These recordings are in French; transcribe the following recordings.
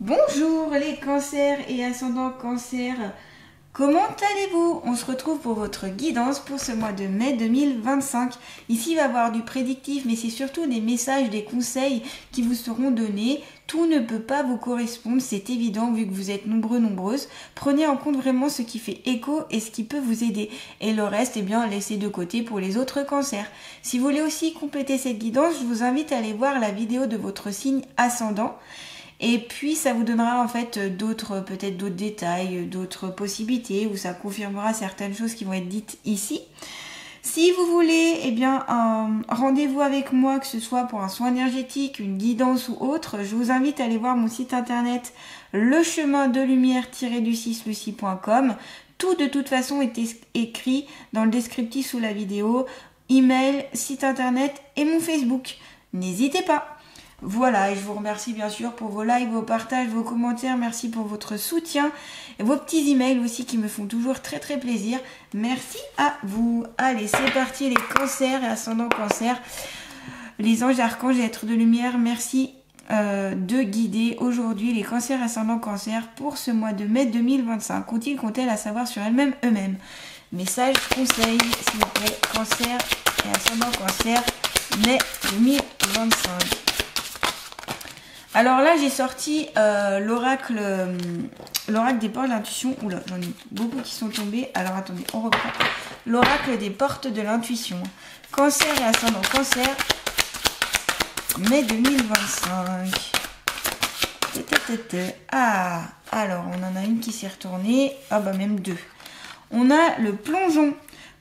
Bonjour les cancers et ascendants cancer, comment allez-vous? On se retrouve pour votre guidance pour ce mois de mai 2025. Ici il va y avoir du prédictif, mais c'est surtout des messages, des conseils qui vous seront donnés. Tout ne peut pas vous correspondre, c'est évident vu que vous êtes nombreux, nombreuses. Prenez en compte vraiment ce qui fait écho et ce qui peut vous aider. Et le reste, eh bien, laissez de côté pour les autres cancers. Si vous voulez aussi compléter cette guidance, je vous invite à aller voir la vidéo de votre signe ascendant. Et puis ça vous donnera en fait peut-être d'autres détails, d'autres possibilités, où ça confirmera certaines choses qui vont être dites ici. Si vous voulez, eh bien, un rendez-vous avec moi, que ce soit pour un soin énergétique, une guidance ou autre, je vous invite à aller voir mon site internet lechemindelumière-du6lucie.com. Tout de toute façon est écrit dans le descriptif sous la vidéo, email, site internet et mon Facebook. N'hésitez pas. Voilà, et je vous remercie bien sûr pour vos likes, vos partages, vos commentaires. Merci pour votre soutien et vos petits emails aussi qui me font toujours très très plaisir. Merci à vous. Allez, c'est parti les cancers et ascendants cancer. Les anges, archanges et êtres de lumière, merci de guider aujourd'hui les cancers et ascendants cancer pour ce mois de mai 2025. Qu'ont-ils à savoir sur eux-mêmes? Message, conseil, s'il vous plaît, cancer et ascendant cancer, mai 2025. Alors là, j'ai sorti l'oracle des portes de l'intuition. Oula, j'en ai beaucoup qui sont tombés. Alors attendez, on reprend. L'oracle des portes de l'intuition. Cancer et ascendant cancer, mai 2025. Ah, alors on en a une qui s'est retournée. Ah bah même deux. On a le plongeon.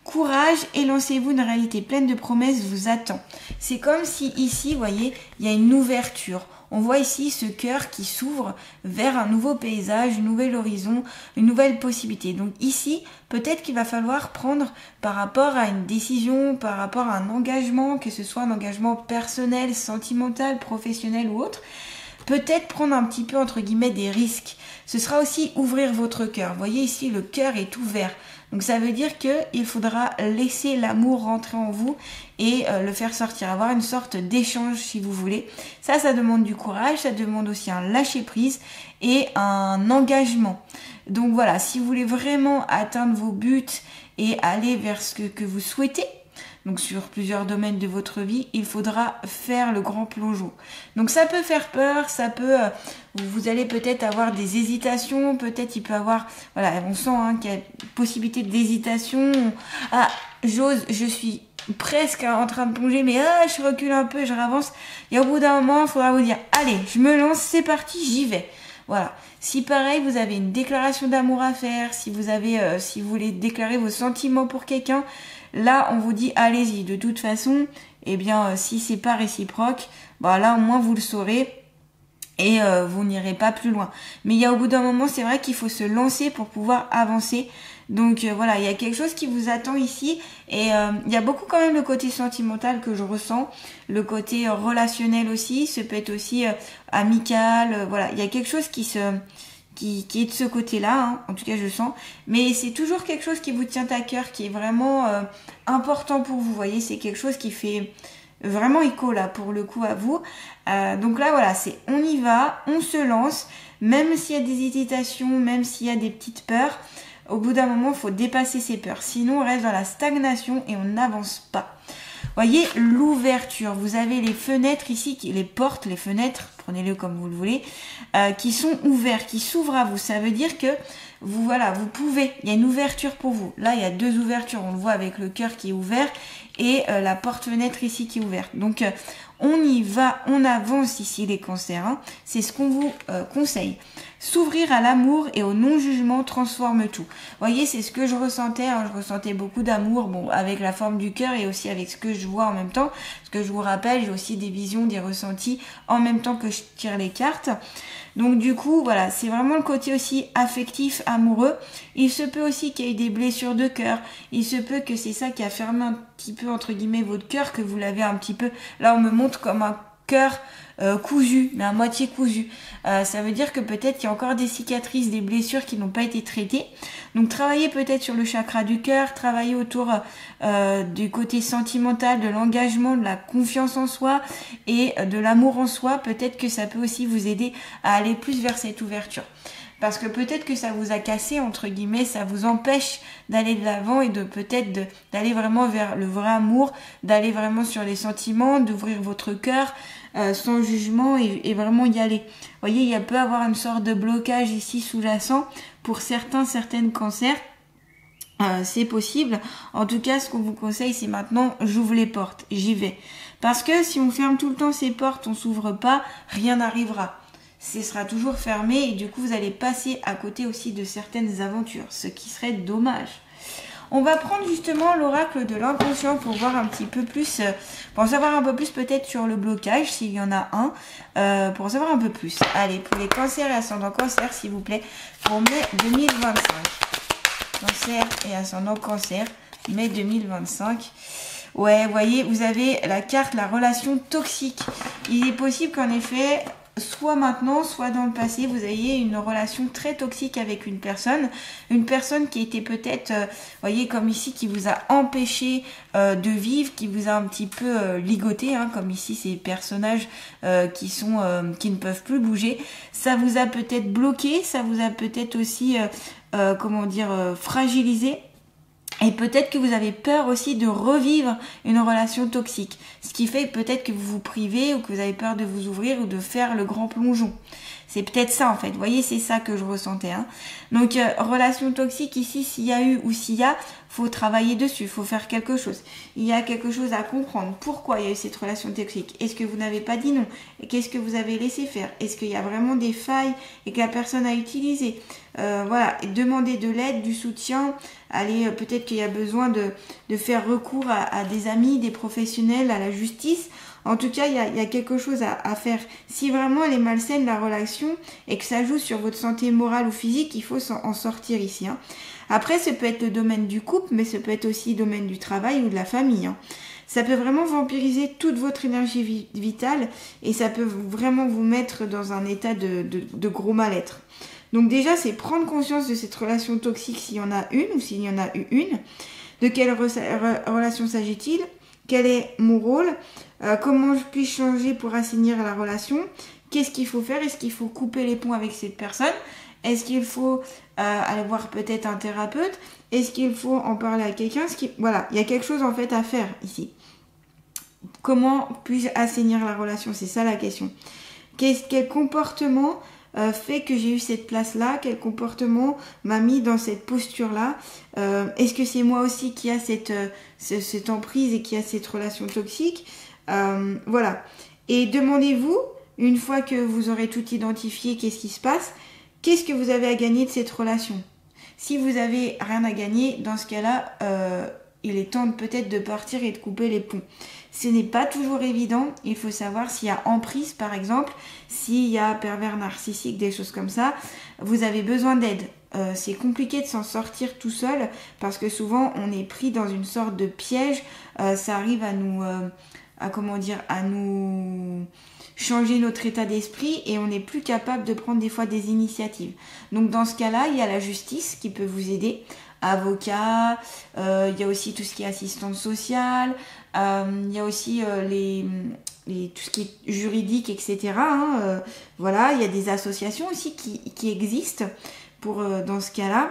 Courage et lancez-vous, une réalité pleine de promesses vous attend. C'est comme si ici, vous voyez, il y a une ouverture. On voit ici ce cœur qui s'ouvre vers un nouveau paysage, un nouvel horizon, une nouvelle possibilité. Donc ici, peut-être qu'il va falloir prendre par rapport à une décision, par rapport à un engagement, que ce soit un engagement personnel, sentimental, professionnel ou autre, peut-être prendre un petit peu entre guillemets des risques. Ce sera aussi ouvrir votre cœur. Vous voyez ici, le cœur est ouvert. Donc ça veut dire qu'il faudra laisser l'amour rentrer en vous et le faire sortir, avoir une sorte d'échange si vous voulez. Ça demande du courage, ça demande aussi un lâcher-prise et un engagement. Donc voilà, si vous voulez vraiment atteindre vos buts et aller vers ce que vous souhaitez, donc sur plusieurs domaines de votre vie, il faudra faire le grand plongeon. Donc ça peut faire peur, ça peut, vous allez peut-être avoir des hésitations, peut-être il peut avoir, voilà, on sent qu'il y a possibilité d'hésitation. Ah, j'ose, je suis presque en train de plonger, mais je recule un peu, je avance. Et au bout d'un moment, il faudra vous dire, allez, je me lance, c'est parti, j'y vais. Voilà. Si pareil, vous avez une déclaration d'amour à faire, si vous avez, si vous voulez déclarer vos sentiments pour quelqu'un, là, on vous dit, allez-y. De toute façon, eh bien, si c'est pas réciproque, bah là, au moins, vous le saurez et vous n'irez pas plus loin. Mais il y a au bout d'un moment, c'est vrai qu'il faut se lancer pour pouvoir avancer. Donc voilà, il y a quelque chose qui vous attend ici et il y a beaucoup quand même le côté sentimental que je ressens, le côté relationnel aussi, ce peut être aussi amical, voilà, il y a quelque chose qui est de ce côté-là, hein, en tout cas je le sens, mais c'est toujours quelque chose qui vous tient à cœur, qui est vraiment important pour vous, voyez, c'est quelque chose qui fait vraiment écho là pour le coup à vous. Donc là voilà, c'est on y va, on se lance, même s'il y a des hésitations, même s'il y a des petites peurs, au bout d'un moment il faut dépasser ces peurs, sinon on reste dans la stagnation et on n'avance pas. Voyez l'ouverture, vous avez les fenêtres ici, les portes, les fenêtres, prenez-le comme vous le voulez, qui sont ouvertes, qui s'ouvrent à vous. Ça veut dire que vous, voilà, vous pouvez, il y a une ouverture pour vous. Là, il y a deux ouvertures, on le voit avec le cœur qui est ouvert et la porte-fenêtre ici qui est ouverte. Donc, on y va, on avance ici les cancers, hein. C'est ce qu'on vous conseille. S'ouvrir à l'amour et au non-jugement transforme tout. Voyez, c'est ce que je ressentais, hein. Je ressentais beaucoup d'amour, bon, avec la forme du cœur et aussi avec ce que je vois en même temps. Parce que je vous rappelle, j'ai aussi des visions, des ressentis en même temps que je tire les cartes. Donc du coup, voilà, c'est vraiment le côté aussi affectif, amoureux. Il se peut aussi qu'il y ait des blessures de cœur. Il se peut que c'est ça qui a fermé un petit peu, entre guillemets, votre cœur, que vous l'avez un petit peu... Là, on me montre comme un cœur cousu, mais à moitié cousu. Ça veut dire que peut-être qu'il y a encore des cicatrices, des blessures qui n'ont pas été traitées. Donc travaillez peut-être sur le chakra du cœur, travaillez autour du côté sentimental, de l'engagement, de la confiance en soi et de l'amour en soi. Peut-être que ça peut aussi vous aider à aller plus vers cette ouverture. Parce que peut-être que ça vous a cassé, entre guillemets, ça vous empêche d'aller de l'avant et d'aller vraiment vers le vrai amour, d'aller vraiment sur les sentiments, d'ouvrir votre cœur sans jugement et vraiment y aller. Vous voyez, il peut y avoir une sorte de blocage ici sous-jacent pour certaines cancers. C'est possible. En tout cas, ce qu'on vous conseille, c'est maintenant, j'ouvre les portes, j'y vais. Parce que si on ferme tout le temps ces portes, on s'ouvre pas, rien n'arrivera. Ce sera toujours fermé et du coup vous allez passer à côté aussi de certaines aventures, ce qui serait dommage. On va prendre justement l'oracle de l'inconscient pour voir un petit peu plus, pour en savoir un peu plus peut-être sur le blocage, s'il y en a un, pour en savoir un peu plus. Allez, pour les cancers et ascendants cancer, s'il vous plaît, pour mai 2025. Cancer et ascendant cancer, mai 2025. Ouais, vous voyez, vous avez la carte, la relation toxique. Il est possible qu'en effet, soit maintenant, soit dans le passé, vous ayez une relation très toxique avec une personne qui était peut-être, voyez, comme ici, qui vous a empêché de vivre, qui vous a un petit peu ligoté, hein, comme ici ces personnages qui ne peuvent plus bouger. Ça vous a peut-être bloqué, ça vous a peut-être aussi, fragilisé. Et peut-être que vous avez peur aussi de revivre une relation toxique. Ce qui fait peut-être que vous vous privez ou que vous avez peur de vous ouvrir ou de faire le grand plongeon. C'est peut-être ça en fait. Vous voyez, c'est ça que je ressentais. Hein. Donc, relation toxique ici, s'il y a eu ou s'il y a, faut travailler dessus, faut faire quelque chose. Il y a quelque chose à comprendre. Pourquoi il y a eu cette relation toxique? Est-ce que vous n'avez pas dit non? Qu'est-ce que vous avez laissé faire? Est-ce qu'il y a vraiment des failles et que la personne a utilisé? Voilà, demander de l'aide, du soutien. Allez, peut-être qu'il y a besoin de faire recours à des amis, des professionnels, à la justice. En tout cas, il y a quelque chose à faire. Si vraiment elle est malsaine, la relation, et que ça joue sur votre santé morale ou physique, il faut en sortir ici. Hein. Après, ça peut être le domaine du couple, mais ça peut être aussi le domaine du travail ou de la famille. Hein. Ça peut vraiment vampiriser toute votre énergie vitale et ça peut vraiment vous mettre dans un état de gros mal-être. Donc déjà, c'est prendre conscience de cette relation toxique s'il y en a une ou s'il y en a eu une. De quelle relation s'agit-il? Quel est mon rôle? Comment je puis changer pour assainir la relation? Qu'est-ce qu'il faut faire? Est-ce qu'il faut couper les ponts avec cette personne? Est-ce qu'il faut aller voir peut-être un thérapeute? Est-ce qu'il faut en parler à quelqu'un? Voilà, il y a quelque chose en fait à faire ici. Comment puis-je assainir la relation? C'est ça la question. Quel comportement fait que j'ai eu cette place-là? Quel comportement m'a mis dans cette posture-là? Est-ce que c'est moi aussi qui a cette emprise et qui a cette relation toxique? Voilà. Et demandez-vous, une fois que vous aurez tout identifié, qu'est-ce qui se passe? Qu'est-ce que vous avez à gagner de cette relation? Si vous avez rien à gagner, dans ce cas-là, il est temps peut-être de partir et de couper les ponts. Ce n'est pas toujours évident. Il faut savoir s'il y a emprise, par exemple, s'il y a pervers narcissique, des choses comme ça. Vous avez besoin d'aide. C'est compliqué de s'en sortir tout seul parce que souvent, on est pris dans une sorte de piège. Ça arrive à nous changer notre état d'esprit et on n'est plus capable de prendre des fois des initiatives. Donc dans ce cas-là, il y a la justice qui peut vous aider, avocat, il y a aussi tout ce qui est assistante sociale, il y a aussi tout ce qui est juridique, etc. Voilà, il y a des associations aussi qui existent pour dans ce cas-là.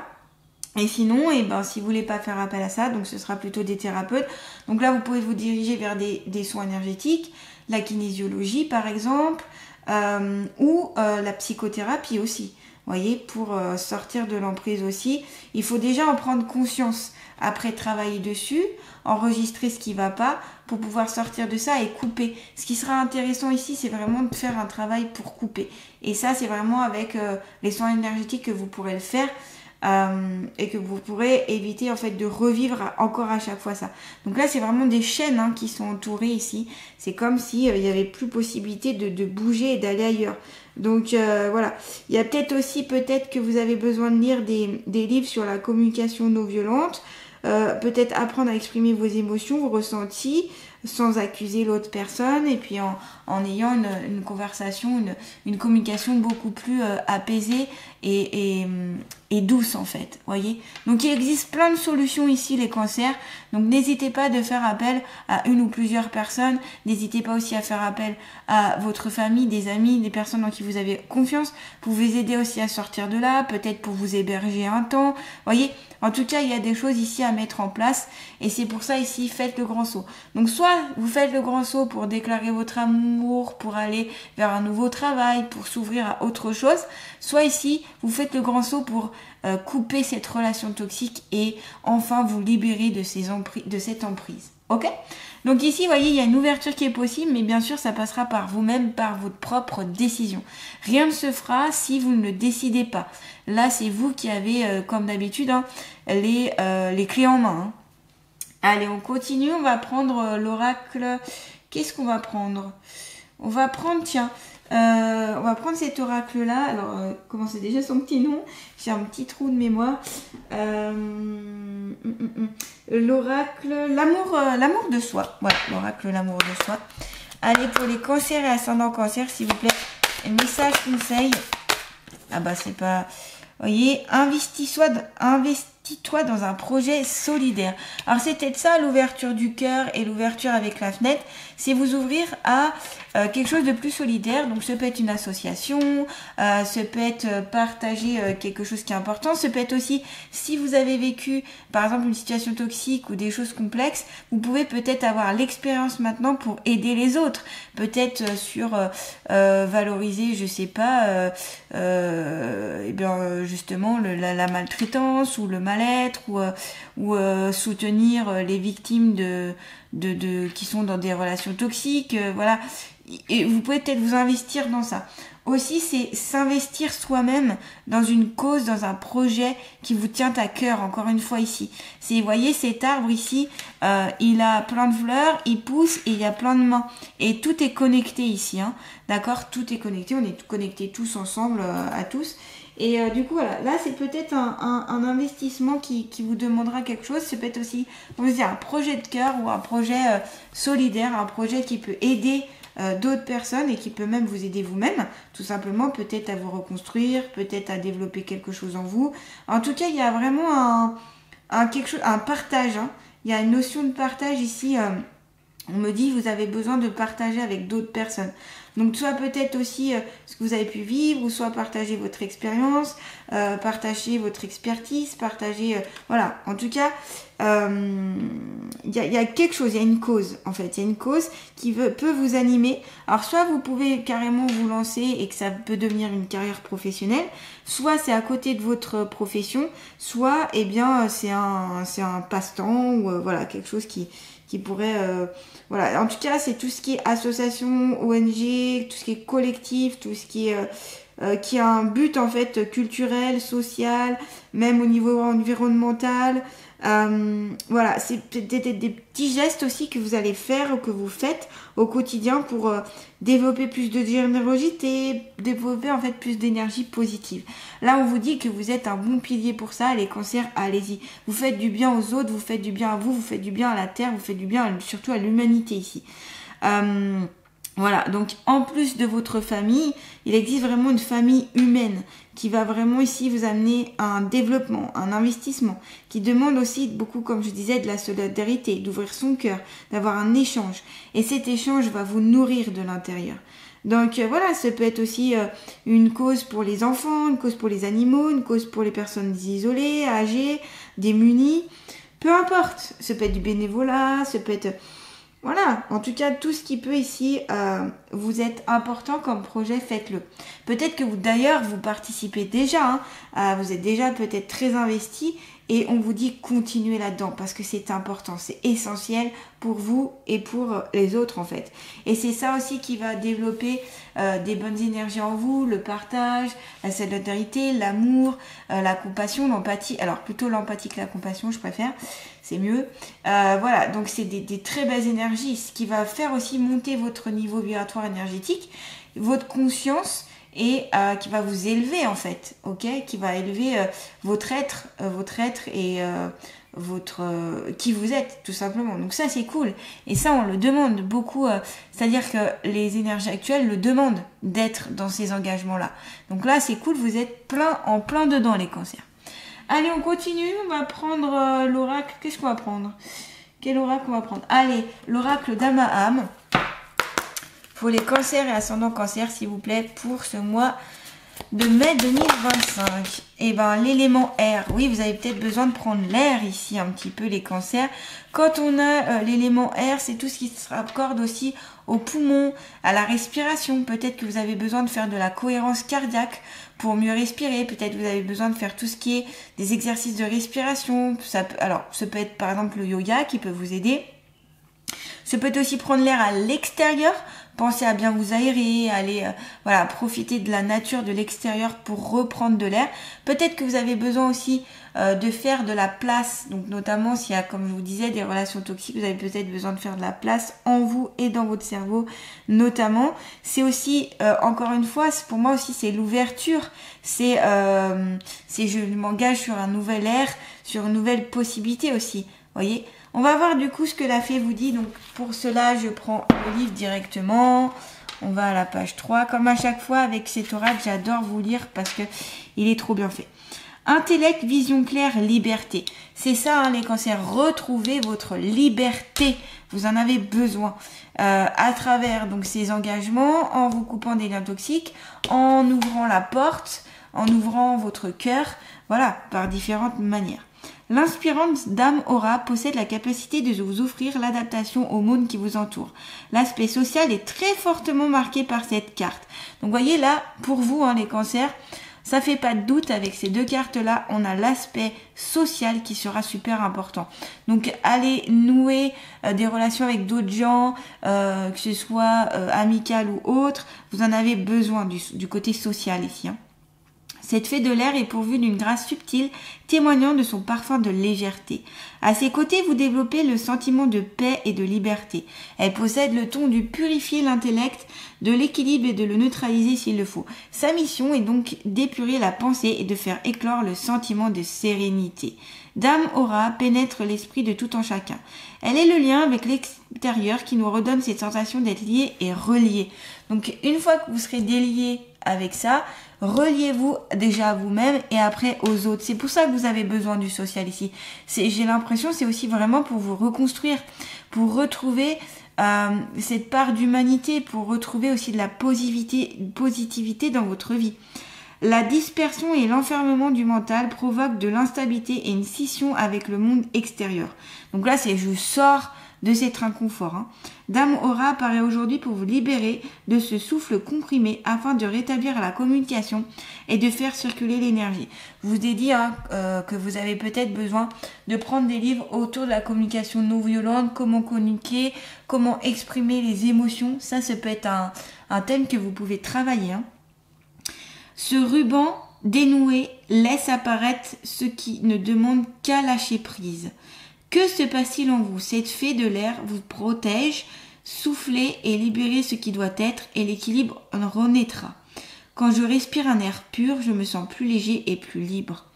Et sinon, si vous voulez pas faire appel à ça, donc ce sera plutôt des thérapeutes. Donc là, vous pouvez vous diriger vers des soins énergétiques, la kinésiologie par exemple, ou la psychothérapie aussi. Vous voyez, pour sortir de l'emprise aussi, il faut déjà en prendre conscience. Après, travailler dessus, enregistrer ce qui va pas pour pouvoir sortir de ça et couper. Ce qui sera intéressant ici, c'est vraiment de faire un travail pour couper. Et ça, c'est vraiment avec les soins énergétiques que vous pourrez le faire. Et que vous pourrez éviter en fait de revivre encore à chaque fois ça. Donc là c'est vraiment des chaînes qui sont entourées ici. C'est comme si il y avait plus possibilité de bouger et d'aller ailleurs. Donc voilà. Il y a peut-être que vous avez besoin de lire des livres sur la communication non violente. Peut-être apprendre à exprimer vos émotions, vos ressentis, sans accuser l'autre personne et puis en ayant une conversation, une communication beaucoup plus apaisée et douce en fait, voyez. Donc il existe plein de solutions ici les cancers, donc n'hésitez pas de faire appel à une ou plusieurs personnes, n'hésitez pas aussi à faire appel à votre famille, des amis, des personnes en qui vous avez confiance pour vous aider aussi à sortir de là, peut-être pour vous héberger un temps, voyez. En tout cas, il y a des choses ici à mettre en place et c'est pour ça ici, faites le grand saut. Donc soit vous faites le grand saut pour déclarer votre amour, pour aller vers un nouveau travail, pour s'ouvrir à autre chose, soit ici, vous faites le grand saut pour couper cette relation toxique et enfin vous libérer de cette emprise. Ok ? Donc ici, vous voyez, il y a une ouverture qui est possible, mais bien sûr, ça passera par vous-même, par votre propre décision. Rien ne se fera si vous ne le décidez pas. Là, c'est vous qui avez, comme d'habitude, hein, les clés en main. Hein. Allez, on continue. On va prendre l'oracle. Qu'est-ce qu'on va prendre ? On va prendre, tiens, on va prendre cet oracle-là. Alors, comment c'est déjà son petit nom ? J'ai un petit trou de mémoire. L'oracle, l'amour de soi. Voilà, l'oracle, l'amour de soi. Allez, pour les cancers et ascendants cancer, s'il vous plaît, message conseil. Ah bah, c'est pas... Vous voyez, investis-toi dans un projet solidaire. Alors c'est peut-être ça l'ouverture du cœur et l'ouverture avec la fenêtre, c'est vous ouvrir à quelque chose de plus solidaire. Donc ça peut être une association, ça peut être partager quelque chose qui est important, ça peut être aussi si vous avez vécu par exemple une situation toxique ou des choses complexes, vous pouvez peut-être avoir l'expérience maintenant pour aider les autres. Peut-être sur valoriser, je sais pas, justement la maltraitance ou le mal-être ou soutenir les victimes qui sont dans des relations toxiques, voilà. Et vous pouvez peut-être vous investir dans ça. Aussi, c'est s'investir soi-même dans une cause, dans un projet qui vous tient à cœur, encore une fois ici. Vous voyez cet arbre ici, il a plein de fleurs, il pousse et il y a plein de mains. Et tout est connecté ici, hein. D'accord ? Tout est connecté, on est connectés tous ensemble, à tous. Et du coup, voilà, là, c'est peut-être un investissement qui vous demandera quelque chose. C'est peut-être aussi, on va dire, un projet de cœur ou un projet solidaire, un projet qui peut aider d'autres personnes et qui peut même vous aider vous-même, tout simplement, peut-être à vous reconstruire, peut-être à développer quelque chose en vous. En tout cas, il y a vraiment un partage, hein. Il y a une notion de partage ici. On me dit vous avez besoin de partager avec d'autres personnes. Donc soit peut-être aussi ce que vous avez pu vivre, ou soit partager votre expérience, partager votre expertise, partager... voilà, en tout cas, il y a quelque chose, il y a une cause en fait. Il y a une cause qui peut vous animer. Alors soit vous pouvez carrément vous lancer et que ça peut devenir une carrière professionnelle, soit c'est à côté de votre profession, soit eh bien c'est un passe-temps ou voilà, quelque chose qui pourrait... voilà, en tout cas, c'est tout ce qui est association, ONG, tout ce qui est collectif, tout ce qui a un but en fait culturel, social, même au niveau environnemental. Voilà, c'est peut-être des petits gestes aussi que vous allez faire ou que vous faites au quotidien pour développer plus de générosité, développer en fait plus d'énergie positive. Là, on vous dit que vous êtes un bon pilier pour ça, les cancers, allez-y. Vous faites du bien aux autres, vous faites du bien à vous, vous faites du bien à la terre, vous faites du bien surtout à l'humanité ici. Voilà, donc en plus de votre famille, il existe vraiment une famille humaine qui va vraiment ici vous amener à un développement, un investissement, qui demande aussi beaucoup, comme je disais, de la solidarité, d'ouvrir son cœur, d'avoir un échange. Et cet échange va vous nourrir de l'intérieur. Donc voilà, ça peut être aussi une cause pour les enfants, une cause pour les animaux, une cause pour les personnes isolées, âgées, démunies, peu importe. Ça peut être du bénévolat, ça peut être... Voilà, en tout cas, tout ce qui peut ici vous être important comme projet, faites-le. Peut-être que d'ailleurs, vous participez déjà, hein, vous êtes déjà peut-être très investi et on vous dit continuez là-dedans parce que c'est important, c'est essentiel pour vous et pour les autres en fait. Et c'est ça aussi qui va développer des bonnes énergies en vous, le partage, la solidarité, l'amour, la compassion, l'empathie. Alors plutôt l'empathie que la compassion, je préfère. C'est mieux. Voilà, donc c'est des très belles énergies, ce qui va faire aussi monter votre niveau vibratoire énergétique, votre conscience et qui va vous élever en fait, ok, qui va élever votre être et qui vous êtes, tout simplement. Donc ça, c'est cool. Et ça, on le demande beaucoup. C'est-à-dire que les énergies actuelles le demandent d'être dans ces engagements-là. Donc là, c'est cool. Vous êtes en plein dedans, les cancers. Allez, on continue. On va prendre l'oracle. Qu'est-ce qu'on va prendre? Quel oracle on va prendre? Allez, l'oracle d'Amaham. Pour les cancers et ascendants cancers, s'il vous plaît, pour ce mois de mai 2025. Et ben l'élément air, oui, vous avez peut-être besoin de prendre l'air ici un petit peu, les cancers. Quand on a l'élément air, c'est tout ce qui se raccorde aussi aux poumons, à la respiration. Peut-être que vous avez besoin de faire de la cohérence cardiaque pour mieux respirer. Peut-être que vous avez besoin de faire tout ce qui est des exercices de respiration. Ça peut être par exemple le yoga qui peut vous aider. Ça peut être aussi prendre l'air à l'extérieur. Pensez à bien vous aérer, aller profiter de la nature de l'extérieur pour reprendre de l'air. Peut-être que vous avez besoin aussi de faire de la place. Donc notamment s'il y a, comme je vous disais, des relations toxiques, vous avez peut-être besoin de faire de la place en vous et dans votre cerveau notamment. C'est aussi, encore une fois, pour moi aussi c'est l'ouverture. C'est je m'engage sur un nouvel air, sur une nouvelle possibilité aussi. Voyez, on va voir du coup ce que la fée vous dit. Donc pour cela, je prends le livre directement. On va à la page 3. Comme à chaque fois avec cet oracle, j'adore vous lire parce que il est trop bien fait. Intellect, vision claire, liberté. C'est ça, hein, les cancers. Retrouvez votre liberté. Vous en avez besoin à travers donc ces engagements, en vous coupant des liens toxiques, en ouvrant la porte, en ouvrant votre cœur. Voilà, par différentes manières. L'inspirante Dame Aura possède la capacité de vous offrir l'adaptation au monde qui vous entoure. L'aspect social est très fortement marqué par cette carte. Donc voyez là, pour vous, hein, les cancers, ça fait pas de doute, avec ces deux cartes-là, on a l'aspect social qui sera super important. Donc allez nouer des relations avec d'autres gens, que ce soit amical ou autre, vous en avez besoin du côté social ici, hein. Cette fée de l'air est pourvue d'une grâce subtile, témoignant de son parfum de légèreté. À ses côtés, vous développez le sentiment de paix et de liberté. Elle possède le don de purifier l'intellect, de l'équilibre et de le neutraliser s'il le faut. Sa mission est donc d'épurer la pensée et de faire éclore le sentiment de sérénité. Dame Aura pénètre l'esprit de tout en chacun. Elle est le lien avec l'extérieur qui nous redonne cette sensation d'être lié et relié. Donc une fois que vous serez délié avec ça, reliez-vous déjà à vous-même et après aux autres. C'est pour ça que vous avez besoin du social ici. J'ai l'impression c'est aussi vraiment pour vous reconstruire, pour retrouver cette part d'humanité, pour retrouver aussi de la positivité dans votre vie. La dispersion et l'enfermement du mental provoquent de l'instabilité et une scission avec le monde extérieur. Donc là, c'est je sors de cet inconfort. Hein. Dame Aura apparaît aujourd'hui pour vous libérer de ce souffle comprimé afin de rétablir la communication et de faire circuler l'énergie. Je vous ai dit que vous avez peut-être besoin de prendre des livres autour de la communication non violente, comment communiquer, comment exprimer les émotions. Ça peut être un thème que vous pouvez travailler. Hein. Ce ruban dénoué laisse apparaître ce qui ne demande qu'à lâcher prise. Que se passe-t-il en vous? Cette fée de l'air vous protège, soufflez et libérez ce qui doit être et l'équilibre renaîtra. Quand je respire un air pur, je me sens plus léger et plus libre.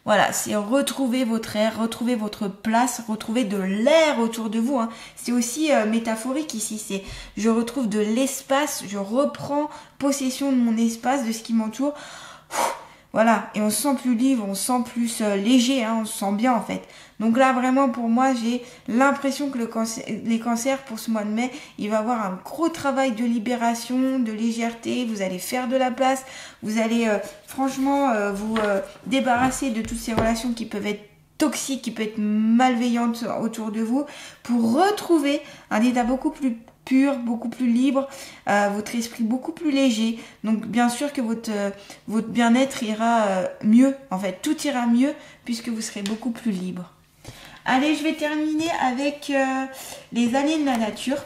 Voilà, c'est retrouver votre air, retrouver votre place, retrouver de l'air autour de vous. Hein. C'est aussi métaphorique ici, c'est je retrouve de l'espace, je reprends possession de mon espace, de ce qui m'entoure. Voilà, et on se sent plus libre, on se sent plus léger, hein, on se sent bien en fait. Donc là vraiment pour moi j'ai l'impression que les cancers pour ce mois de mai, il va y avoir un gros travail de libération, de légèreté, vous allez faire de la place, vous allez franchement vous débarrasser de toutes ces relations qui peuvent être toxiques, qui peuvent être malveillantes autour de vous pour retrouver un état beaucoup plus pur, beaucoup plus libre, votre esprit beaucoup plus léger. Donc bien sûr que votre bien-être ira mieux, en fait tout ira mieux puisque vous serez beaucoup plus libre. Allez, je vais terminer avec les aliens de la nature.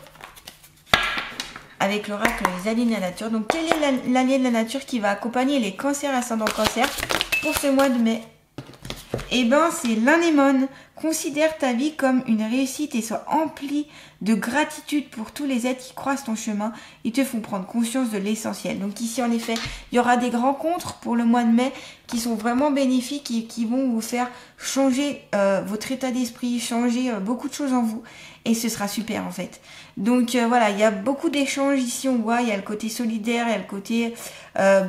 Avec l'oracle les aliens de la nature. Donc quel est l'alien de la nature qui va accompagner les cancers ascendant cancer pour ce mois de mai? Eh ben c'est l'anémone Considère ta vie comme une réussite et sois empli de gratitude pour tous les êtres qui croisent ton chemin et te font prendre conscience de l'essentiel. Donc ici, en effet, il y aura des rencontres pour le mois de mai qui sont vraiment bénéfiques et qui vont vous faire changer votre état d'esprit, changer beaucoup de choses en vous. Et ce sera super en fait. Donc voilà, il y a beaucoup d'échanges ici, on voit, il y a le côté solidaire, il y a le côté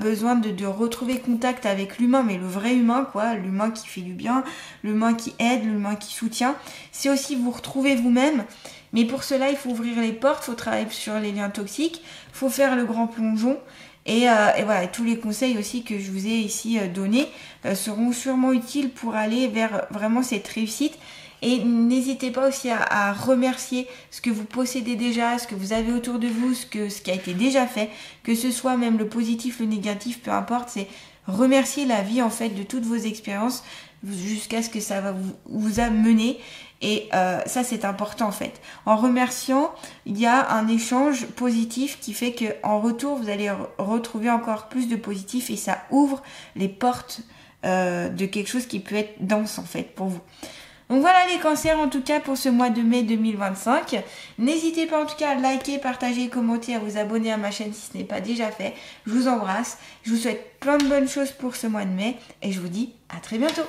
besoin de retrouver contact avec l'humain, mais le vrai humain, quoi, l'humain qui fait du bien, l'humain qui aide, l'humain qui soutient. C'est aussi vous retrouver vous-même, mais pour cela, il faut ouvrir les portes, il faut travailler sur les liens toxiques, il faut faire le grand plongeon. Et voilà, tous les conseils aussi que je vous ai ici donnés seront sûrement utiles pour aller vers vraiment cette réussite. Et n'hésitez pas aussi à remercier ce que vous possédez déjà, ce que vous avez autour de vous, ce qui a été déjà fait, que ce soit même le positif, le négatif, peu importe, c'est remercier la vie en fait de toutes vos expériences jusqu'à ce que ça va vous amener. Et ça c'est important en fait. En remerciant, il y a un échange positif qui fait qu'en retour vous allez retrouver encore plus de positif et ça ouvre les portes de quelque chose qui peut être dense en fait pour vous. Donc voilà les cancers en tout cas pour ce mois de mai 2025. N'hésitez pas en tout cas à liker, partager, commenter, à vous abonner à ma chaîne si ce n'est pas déjà fait. Je vous embrasse, je vous souhaite plein de bonnes choses pour ce mois de mai et je vous dis à très bientôt.